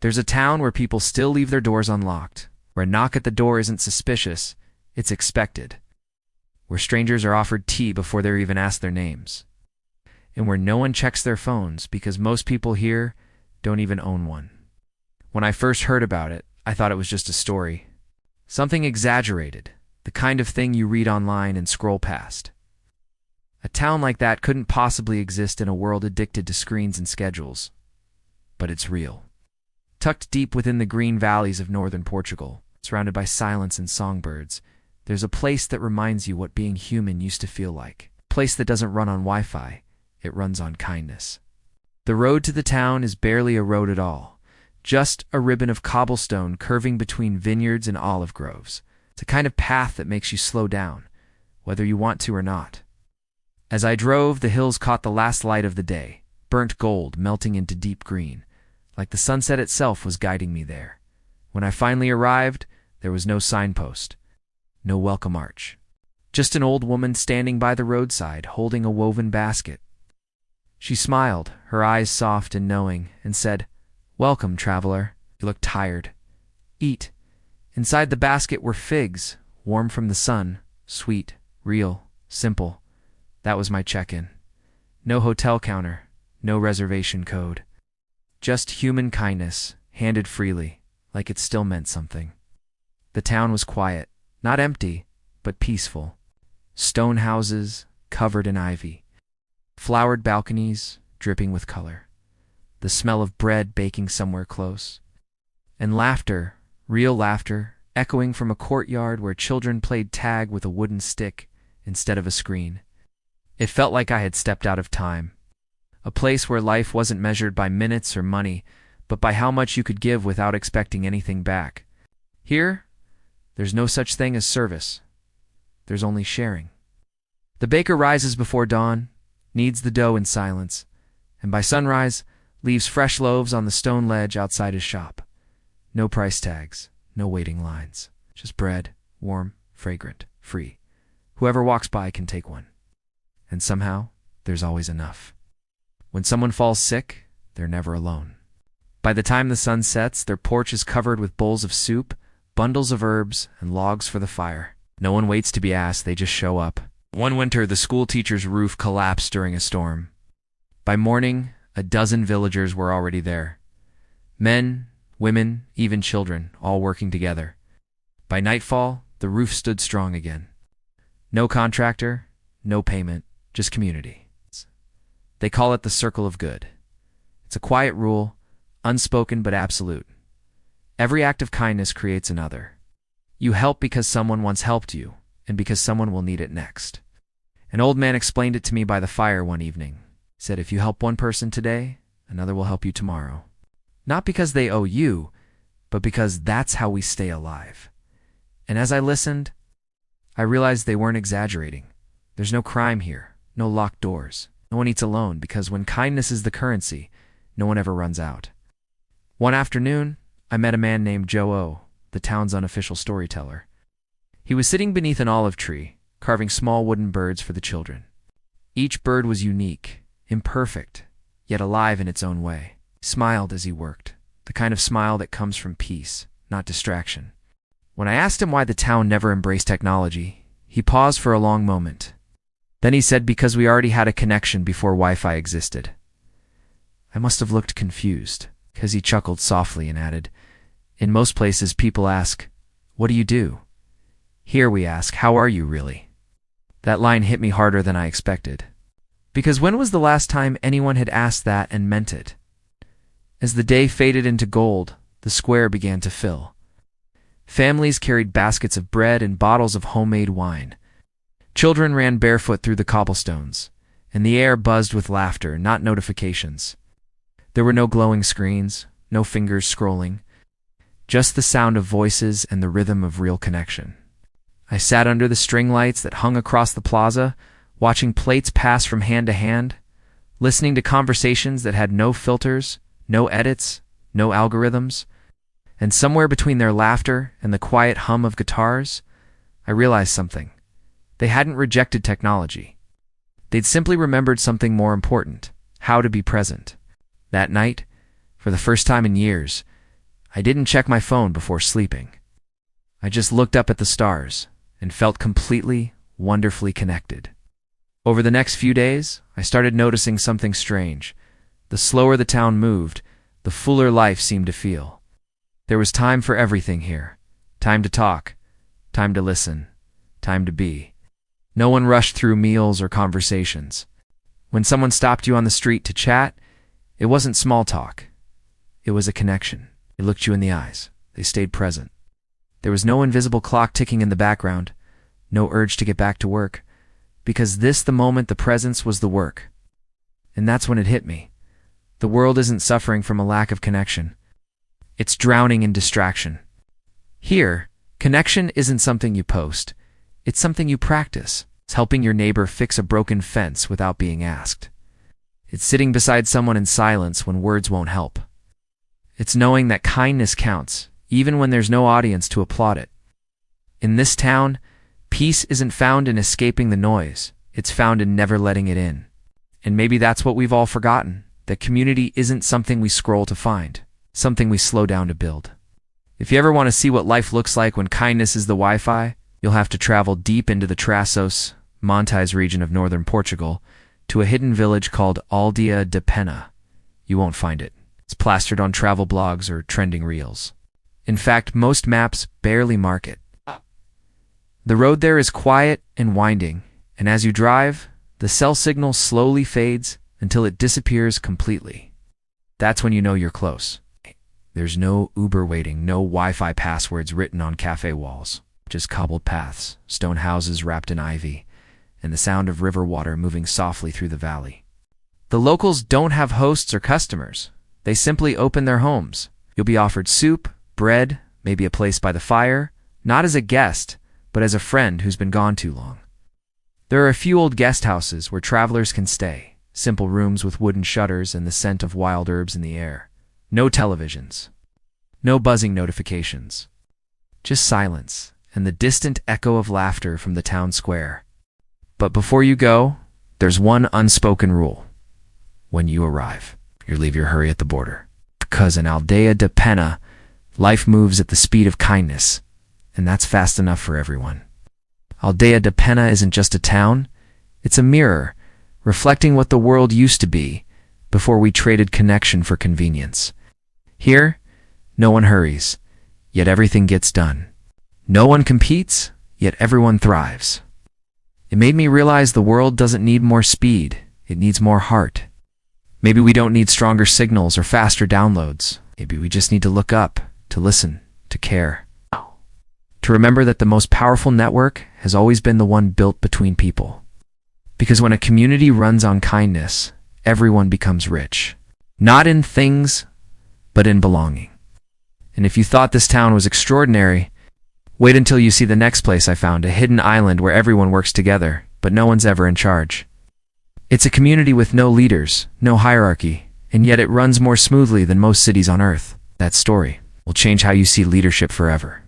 There's a town where people still leave their doors unlocked, where a knock at the door isn't suspicious, it's expected, where strangers are offered tea before they're even asked their names, and where no one checks their phones because most people here don't even own one. When I first heard about it, I thought it was just a story. Something exaggerated, the kind of thing you read online and scroll past. A town like that couldn't possibly exist in a world addicted to screens and schedules. But it's real. Tucked deep within the green valleys of northern Portugal, surrounded by silence and songbirds, there's a place that reminds you what being human used to feel like. A place that doesn't run on Wi-Fi, it runs on kindness. The road to the town is barely a road at all, just a ribbon of cobblestone curving between vineyards and olive groves. It's a kind of path that makes you slow down, whether you want to or not. As I drove, the hills caught the last light of the day, burnt gold melting into deep green, like the sunset itself was guiding me there. When I finally arrived, there was no signpost, no welcome arch. Just an old woman standing by the roadside, holding a woven basket. She smiled, her eyes soft and knowing, and said, "Welcome, traveler." You look tired. Eat. Inside the basket were figs, warm from the sun, sweet, real, simple. That was my check-in. No hotel counter, no reservation code. Just human kindness, handed freely, like it still meant something. The town was quiet, not empty, but peaceful. Stone houses, covered in ivy. Flowered balconies, dripping with color. The smell of bread baking somewhere close. And laughter, real laughter, echoing from a courtyard where children played tag with a wooden stick instead of a screen. It felt like I had stepped out of time. A place where life wasn't measured by minutes or money, but by how much you could give without expecting anything back. Here, there's no such thing as service. There's only sharing. The baker rises before dawn, kneads the dough in silence, and by sunrise, leaves fresh loaves on the stone ledge outside his shop. No price tags, no waiting lines. Just bread, warm, fragrant, free. Whoever walks by can take one. And somehow, there's always enough. When someone falls sick, they're never alone. By the time the sun sets, their porch is covered with bowls of soup, bundles of herbs, and logs for the fire. No one waits to be asked, they just show up. One winter, the school teacher's roof collapsed during a storm. By morning, a dozen villagers were already there. Men, women, even children, all working together. By nightfall, the roof stood strong again. No contractor, no payment, just community. They call it the circle of good. It's a quiet rule, unspoken but absolute. Every act of kindness creates another. You help because someone once helped you, and because someone will need it next. An old man explained it to me by the fire one evening. He said, if you help one person today, another will help you tomorrow. Not because they owe you, but because that's how we stay alive. And as I listened, I realized they weren't exaggerating. There's no crime here, no locked doors. No one eats alone because when kindness is the currency, no one ever runs out. One afternoon, I met a man named Joe O, the town's unofficial storyteller. He was sitting beneath an olive tree, carving small wooden birds for the children. Each bird was unique, imperfect, yet alive in its own way. He smiled as he worked, the kind of smile that comes from peace, not distraction. When I asked him why the town never embraced technology, he paused for a long moment. Then he said because we already had a connection before Wi-Fi existed. I must have looked confused, because he chuckled softly and added, in most places people ask, what do you do? Here we ask, how are you really? That line hit me harder than I expected. Because when was the last time anyone had asked that and meant it? As the day faded into gold, the square began to fill. Families carried baskets of bread and bottles of homemade wine. Children ran barefoot through the cobblestones, and the air buzzed with laughter, not notifications. There were no glowing screens, no fingers scrolling, just the sound of voices and the rhythm of real connection. I sat under the string lights that hung across the plaza, watching plates pass from hand to hand, listening to conversations that had no filters, no edits, no algorithms, and somewhere between their laughter and the quiet hum of guitars, I realized something. They hadn't rejected technology. They'd simply remembered something more important, how to be present. That night, for the first time in years, I didn't check my phone before sleeping. I just looked up at the stars and felt completely, wonderfully connected. Over the next few days, I started noticing something strange. The slower the town moved, the fuller life seemed to feel. There was time for everything here. Time to talk, time to listen, time to be. No one rushed through meals or conversations. When someone stopped you on the street to chat, it wasn't small talk. It was a connection. They looked you in the eyes. They stayed present. There was no invisible clock ticking in the background, no urge to get back to work, because the moment the presence was the work. And that's when it hit me. The world isn't suffering from a lack of connection. It's drowning in distraction. Here, connection isn't something you post. It's something you practice. It's helping your neighbor fix a broken fence without being asked. It's sitting beside someone in silence when words won't help. It's knowing that kindness counts, even when there's no audience to applaud it. In this town, peace isn't found in escaping the noise. It's found in never letting it in. And maybe that's what we've all forgotten, that community isn't something we scroll to find, something we slow down to build. If you ever want to see what life looks like when kindness is the Wi-Fi, you'll have to travel deep into the Trás-os-Montes region of northern Portugal to a hidden village called Aldeia da Pena. You won't find it. It's plastered on travel blogs or trending reels. In fact, most maps barely mark it. The road there is quiet and winding, and as you drive, the cell signal slowly fades until it disappears completely. That's when you know you're close. There's no Uber waiting, no Wi-Fi passwords written on cafe walls, just cobbled paths, stone houses wrapped in ivy, and the sound of river water moving softly through the valley. The locals don't have hosts or customers. They simply open their homes. You'll be offered soup, bread, maybe a place by the fire, not as a guest, but as a friend who's been gone too long. There are a few old guest houses where travelers can stay, simple rooms with wooden shutters and the scent of wild herbs in the air. No televisions, no buzzing notifications, just silence and the distant echo of laughter from the town square. But before you go, there's one unspoken rule. When you arrive, you leave your hurry at the border. Because in Aldeia da Pena, life moves at the speed of kindness, and that's fast enough for everyone. Aldeia da Pena isn't just a town, it's a mirror, reflecting what the world used to be before we traded connection for convenience. Here, no one hurries, yet everything gets done. No one competes, yet everyone thrives. It made me realize the world doesn't need more speed, it needs more heart. Maybe we don't need stronger signals or faster downloads. Maybe we just need to look up, to listen, to care. To remember that the most powerful network has always been the one built between people. Because when a community runs on kindness, everyone becomes rich. Not in things, but in belonging. And if you thought this town was extraordinary, wait until you see the next place I found, a hidden island where everyone works together, but no one's ever in charge. It's a community with no leaders, no hierarchy, and yet it runs more smoothly than most cities on Earth. That story will change how you see leadership forever.